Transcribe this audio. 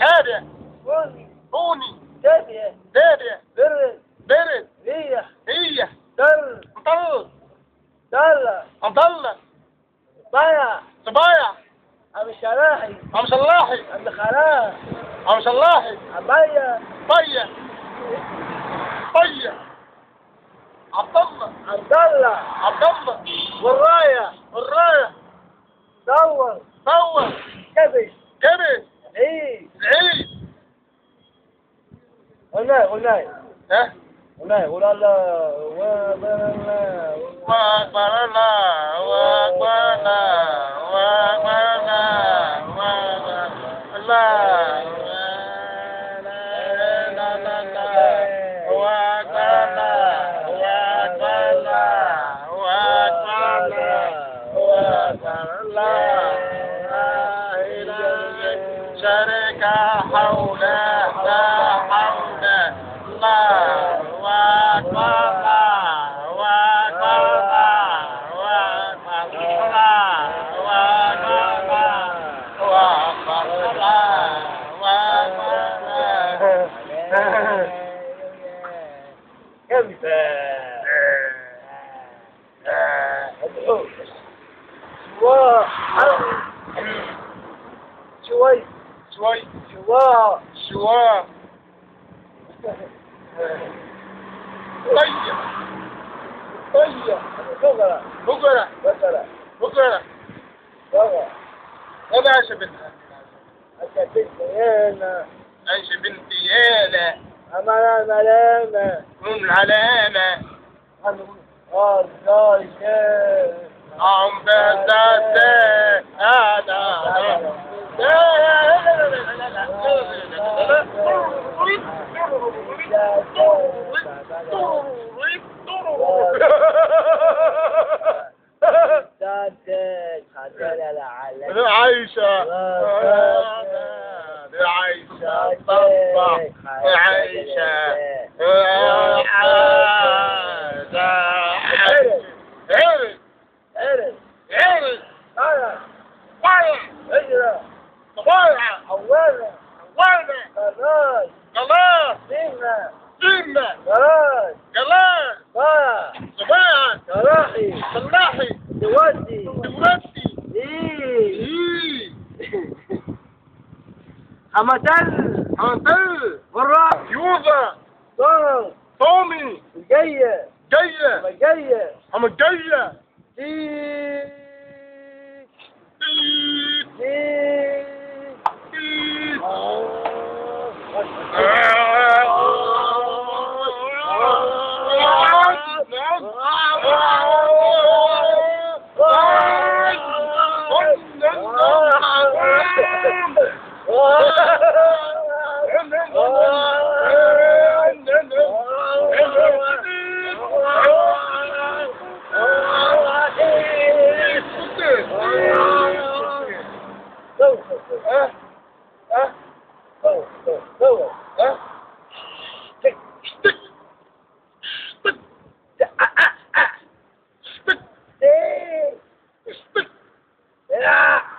هادئ بوني دادئ برد هي مطل صبايا عم شلاحي طية عبد الله والراية دور كبش العيد غناي قول الله واكبر شرك حوله لا حول الله واكبر شواء طيب بقرة أنا عايشة بنتي يالا ملامة عم بزازة عايشة طبع عايشة صلاحي دودي حمدل والراس يوزا طومي جاية